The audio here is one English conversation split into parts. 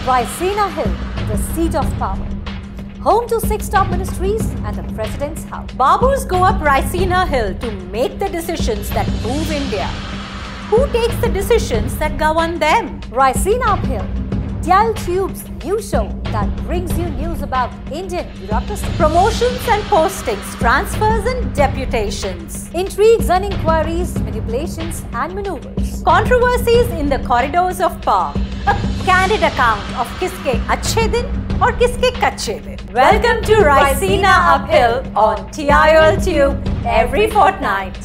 Raisina Hill, the seat of power. Home to 6 top ministries and the President's house. Babus go up Raisina Hill to make the decisions that move India. Who takes the decisions that govern them? Raisina Uphill, TIOL Tube's new show that brings you news about Indian bureaucracy. Promotions and postings, transfers and deputations. Intrigues and inquiries, manipulations and maneuvers. Controversies in the corridors of power. A candid account of kiske achhe din or kiske kache din. Welcome to Raisina Uphill on TIOL Tube every fortnight.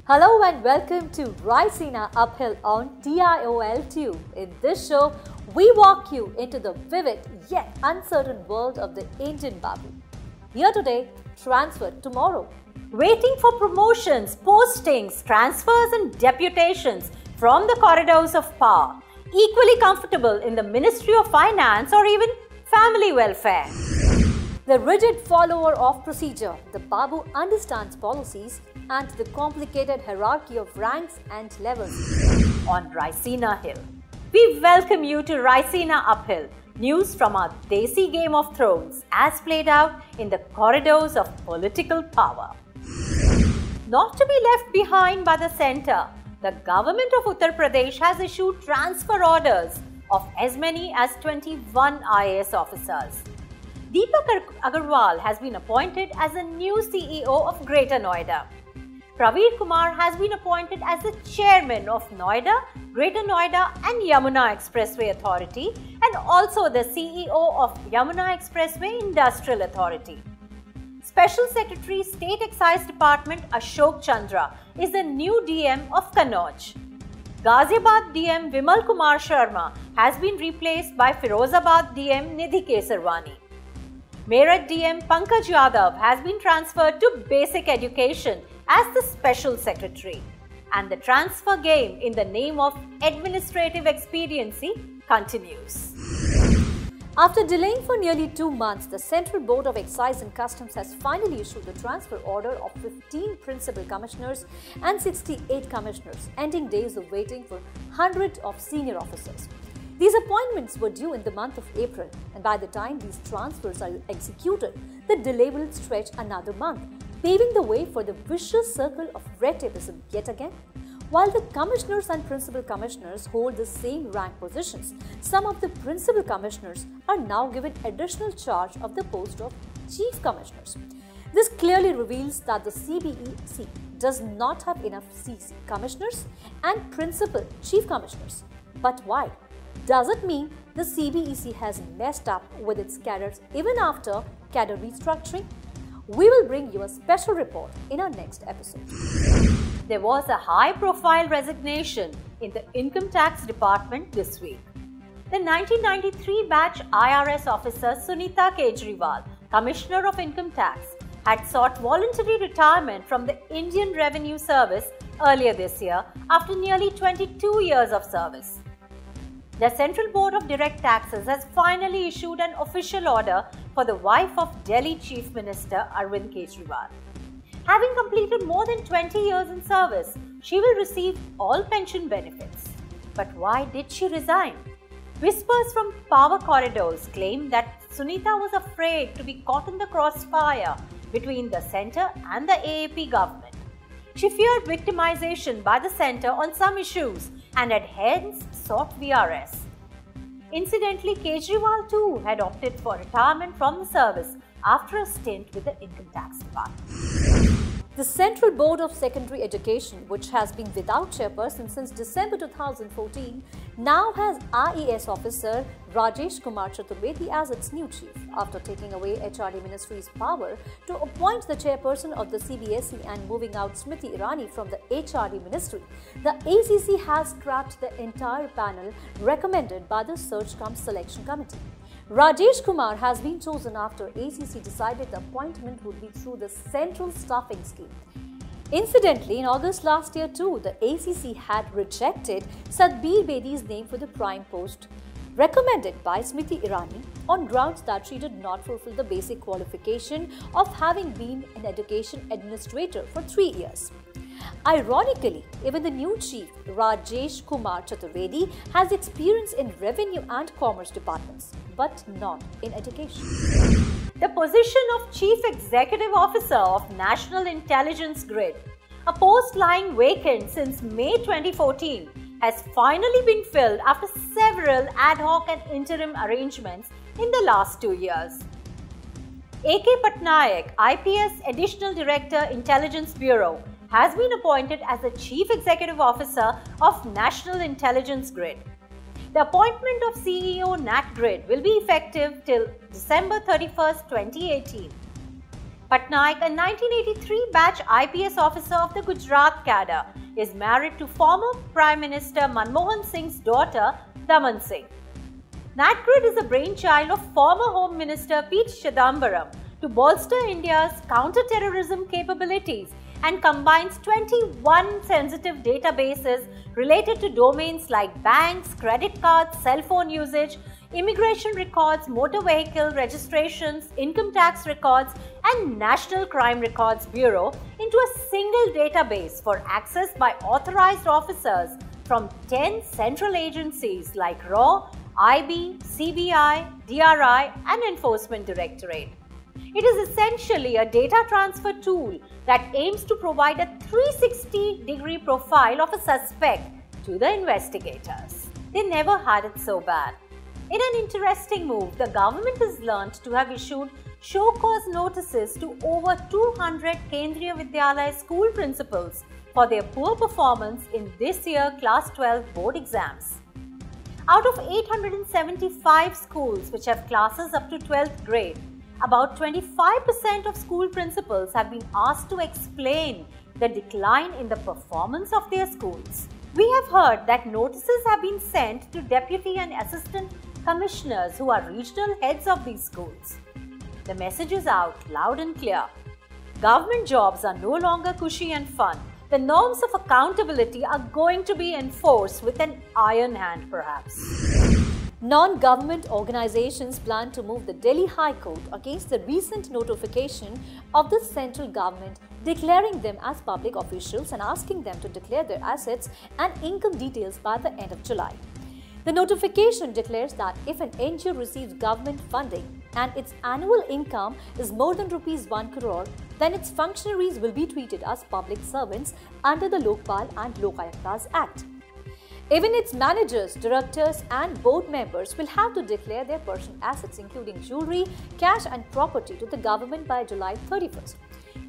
Hello and welcome to Raisina Uphill on TIOL Tube. In this show, we walk you into the vivid yet uncertain world of the Indian Babu. Here today, transferred tomorrow. Waiting for promotions, postings, transfers and deputations from the corridors of power. Equally comfortable in the Ministry of Finance or even family welfare. The rigid follower of procedure, the Babu understands policies and the complicated hierarchy of ranks and levels. On Raisina Hill, we welcome you to Raisina Uphill, news from our Desi Game of Thrones as played out in the corridors of political power. Not to be left behind by the centre, the government of Uttar Pradesh has issued transfer orders of as many as 21 IAS officers. Deepak Agarwal has been appointed as the new CEO of Greater Noida. Praveer Kumar has been appointed as the chairman of Noida, Greater Noida and Yamuna Expressway Authority and also the CEO of Yamuna Expressway Industrial Authority. Special Secretary State Excise Department Ashok Chandra is the new DM of Kannauj. Ghaziabad DM Vimal Kumar Sharma has been replaced by Firozabad DM Nidhi Kesarwani. Meerut DM Pankaj Yadav has been transferred to Basic Education as the Special Secretary. And the transfer game in the name of administrative expediency continues. After delaying for nearly 2 months, the Central Board of Excise and Customs has finally issued the transfer order of 15 principal commissioners and 68 commissioners, ending days of waiting for hundreds of senior officers. These appointments were due in the month of April, and by the time these transfers are executed, the delay will stretch another month, paving the way for the vicious circle of red tapeism yet again. While the commissioners and principal commissioners hold the same rank positions, some of the principal commissioners are now given additional charge of the post of chief commissioners. This clearly reveals that the CBEC does not have enough CC commissioners and principal chief commissioners. But why? Does it mean the CBEC has messed up with its cadres even after cadre restructuring? We will bring you a special report in our next episode. There was a high-profile resignation in the Income Tax Department this week. The 1993 batch IRS officer Sunita Kejriwal, Commissioner of Income Tax, had sought voluntary retirement from the Indian Revenue Service earlier this year after nearly 22 years of service. The Central Board of Direct Taxes has finally issued an official order for the wife of Delhi Chief Minister Arvind Kejriwal. Having completed more than 20 years in service, she will receive all pension benefits. But why did she resign? Whispers from power corridors claim that Sunita was afraid to be caught in the crossfire between the centre and the AAP government. She feared victimization by the centre on some issues and had hence sought VRS. Incidentally, Kejriwal too had opted for retirement from the service after a stint with the Income Tax Department. The Central Board of Secondary Education, which has been without chairperson since December 2014, now has IAS officer Rajesh Kumar Chaturvedi as its new chief, after taking away HRD Ministry's power to appoint the chairperson of the CBSE and moving out Smriti Irani from the HRD Ministry. The ACC has scrapped the entire panel recommended by the Search-cum-Selection Committee. Rajesh Kumar has been chosen after ACC decided the appointment would be through the Central Staffing Scheme. Incidentally, in August last year too, the ACC had rejected Sadbir Bedi's name for the prime post. recommended by Smriti Irani on grounds that she did not fulfill the basic qualification of having been an education administrator for 3 years. Ironically, even the new chief, Rajesh Kumar Chaturvedi, has experience in revenue and commerce departments, but not in education. The position of Chief Executive Officer of National Intelligence Grid, a post lying vacant since May 2014, has finally been filled after several ad hoc and interim arrangements in the last 2 years. A.K. Patnaik, IPS Additional Director, Intelligence Bureau, has been appointed as the Chief Executive Officer of National Intelligence Grid. The appointment of CEO NatGrid will be effective till December 31, 2018. Patnaik, a 1983 batch IPS officer of the Gujarat cadre, is married to former Prime Minister Manmohan Singh's daughter, Daman Singh. NatGrid is a brainchild of former Home Minister P. Chidambaram to bolster India's counter-terrorism capabilities and combines 21 sensitive databases related to domains like banks, credit cards, cell phone usage, immigration records, motor vehicle registrations, income tax records, and National Crime Records Bureau into a single database for access by authorized officers from 10 central agencies like RAW, IB, CBI, DRI, and Enforcement Directorate. It is essentially a data transfer tool that aims to provide a 360-degree profile of a suspect to the investigators. They never had it so bad. In an interesting move, the government is learnt to have issued show cause notices to over 200 Kendriya Vidyalaya school principals for their poor performance in this year's Class 12 board exams. Out of 875 schools which have classes up to 12th grade, about 25% of school principals have been asked to explain the decline in the performance of their schools. We have heard that notices have been sent to deputy and assistant commissioners who are regional heads of these schools. The message is out loud and clear. Government jobs are no longer cushy and fun. The norms of accountability are going to be enforced with an iron hand, perhaps. Non-government organizations plan to move the Delhi High Court against the recent notification of the central government declaring them as public officials and asking them to declare their assets and income details by the end of July. The notification declares that if an NGO receives government funding and its annual income is more than ₹1 crore, then its functionaries will be treated as public servants under the Lokpal and Lokayuktas Act. Even its managers, directors and board members will have to declare their personal assets including jewelry, cash and property to the government by July 31st.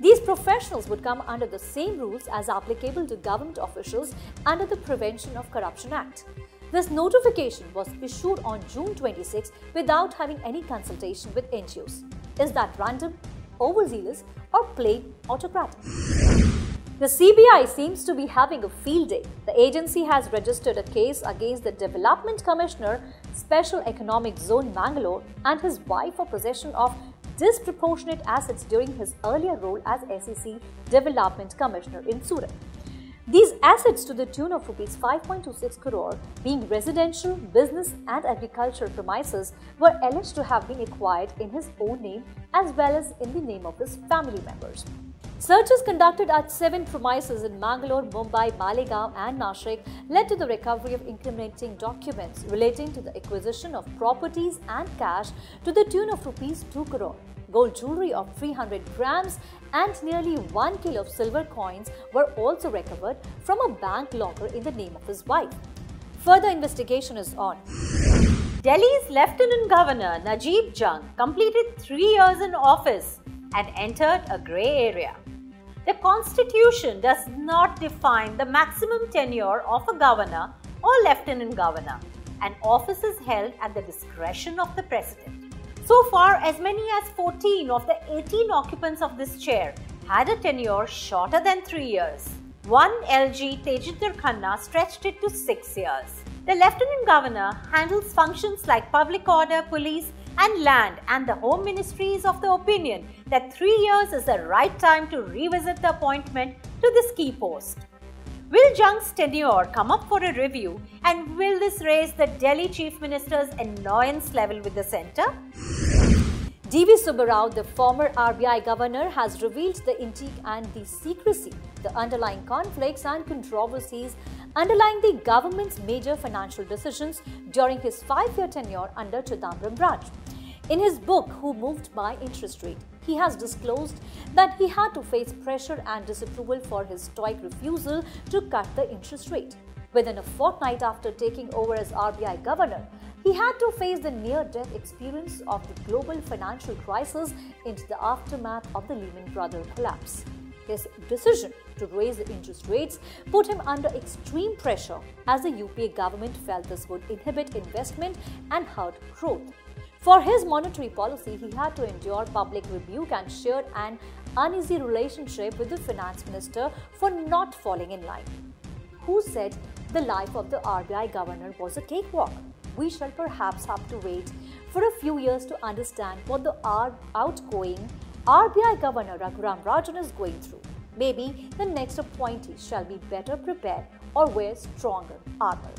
These professionals would come under the same rules as applicable to government officials under the Prevention of Corruption Act. This notification was issued on June 26 without having any consultation with NGOs. Is that random, overzealous or plain autocratic? The CBI seems to be having a field day. The agency has registered a case against the Development Commissioner, Special Economic Zone Mangalore, and his wife for possession of disproportionate assets during his earlier role as SEC Development Commissioner in Surat. These assets to the tune of ₹5.26 crore, being residential, business and agricultural premises, were alleged to have been acquired in his own name as well as in the name of his family members. Searches conducted at 7 premises in Mangalore, Mumbai, Malegaon and Nashik led to the recovery of incriminating documents relating to the acquisition of properties and cash to the tune of ₹2 crore. Gold jewelry of 300 grams and nearly 1 kilo of silver coins were also recovered from a bank locker in the name of his wife. Further investigation is on. Delhi's Lieutenant Governor Najib Jung completed 3 years in office and entered a grey area. The Constitution does not define the maximum tenure of a governor or lieutenant governor, and office is held at the discretion of the President. So far, as many as 14 of the 18 occupants of this chair had a tenure shorter than 3 years. One LG Tejinder Khanna stretched it to 6 years. The Lieutenant Governor handles functions like public order, police and land, and the Home Ministry is of the opinion that 3 years is the right time to revisit the appointment to this key post. Will Jung's tenure come up for a review, and will this raise the Delhi Chief Minister's annoyance level with the centre? D.V. Subbarao, the former RBI governor, has revealed the intrigue and the secrecy, the underlying conflicts and controversies underlying the government's major financial decisions during his 5-year tenure under Chidambaram branch. In his book, Who Moved My Interest Rate, he has disclosed that he had to face pressure and disapproval for his stoic refusal to cut the interest rate. Within a fortnight after taking over as RBI governor, he had to face the near-death experience of the global financial crisis into the aftermath of the Lehman Brothers collapse. His decision to raise the interest rates put him under extreme pressure as the UPA government felt this would inhibit investment and hurt growth. For his monetary policy, he had to endure public rebuke and shared an uneasy relationship with the finance minister for not falling in line. Who said the life of the RBI governor was a cakewalk? We shall perhaps have to wait for a few years to understand what the outgoing RBI governor Raghuram Rajan is going through. Maybe the next appointee shall be better prepared or wear stronger armor.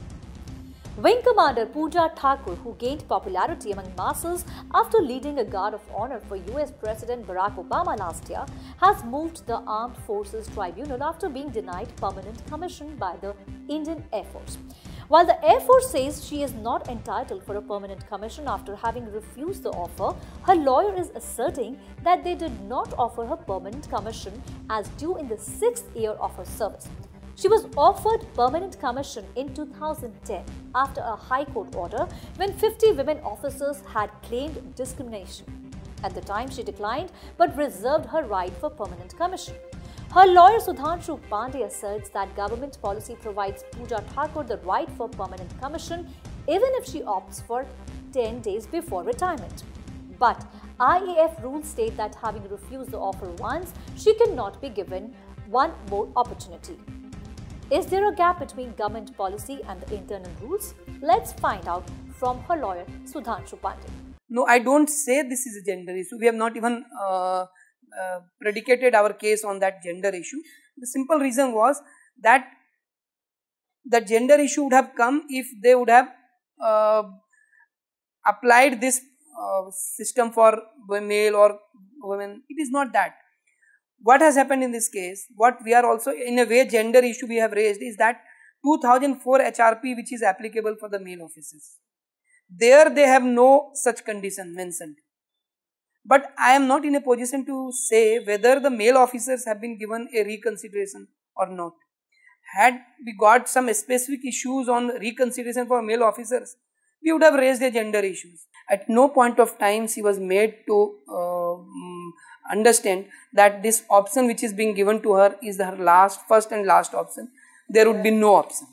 Wing Commander Pooja Thakur, who gained popularity among masses after leading a guard of honor for US President Barack Obama last year, has moved the Armed Forces Tribunal after being denied permanent commission by the Indian Air Force. While the Air Force says she is not entitled for a permanent commission after having refused the offer, her lawyer is asserting that they did not offer her permanent commission as due in the 6th year of her service. She was offered permanent commission in 2010 after a High Court order when 50 women officers had claimed discrimination. At the time, she declined but reserved her right for permanent commission. Her lawyer Sudhanshu Pandey asserts that government policy provides Pooja Thakur the right for permanent commission even if she opts for 10 days before retirement. But IAF rules state that having refused the offer once, she cannot be given one more opportunity. Is there a gap between government policy and the internal rules? Let's find out from her lawyer Sudhanshu Pandey. No, I don't say this is a gender issue. We have not even predicated our case on that gender issue. The simple reason was that the gender issue would have come if they would have applied this system for male or women. It is not that. What has happened in this case, what we are also in a way gender issue we have raised is that 2004 HRP which is applicable for the male officers. There they have no such condition mentioned. But I am not in a position to say whether the male officers have been given a reconsideration or not. Had we got some specific issues on reconsideration for male officers, we would have raised the gender issues. At no point of time she was made to understand that this option which is being given to her is her first and last option. There would be no option.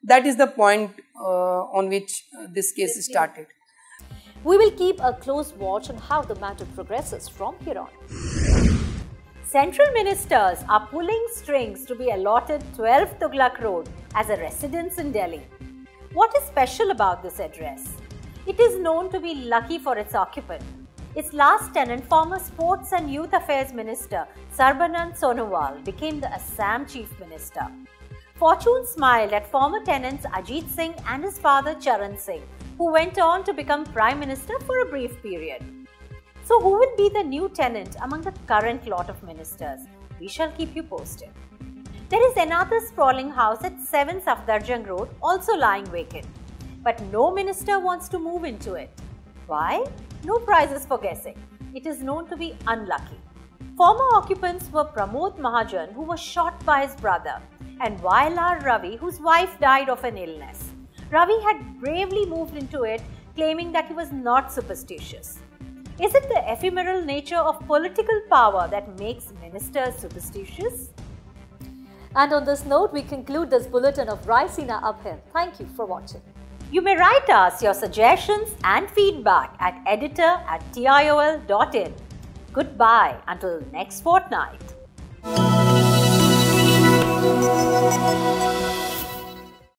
That is the point on which this case started. We will keep a close watch on how the matter progresses from here on. Central ministers are pulling strings to be allotted 12 Tughlaq Road as a residence in Delhi. What is special about this address? It is known to be lucky for its occupant. Its last tenant, former Sports and Youth Affairs Minister Sarbanand Sonowal, became the Assam Chief Minister. Fortune smiled at former tenants Ajit Singh and his father Charan Singh, who went on to become Prime Minister for a brief period. So who will be the new tenant among the current lot of ministers? We shall keep you posted. There is another sprawling house at 7 Safdarjung Road also lying vacant. But no minister wants to move into it. Why? No prizes for guessing. It is known to be unlucky. Former occupants were Pramod Mahajan, who was shot by his brother, and YLR Ravi, whose wife died of an illness. Ravi had bravely moved into it, claiming that he was not superstitious. Is it the ephemeral nature of political power that makes ministers superstitious? And on this note, we conclude this bulletin of Raisina Uphill. Thank you for watching. You may write us your suggestions and feedback at editor@tiol.in. Goodbye until next fortnight.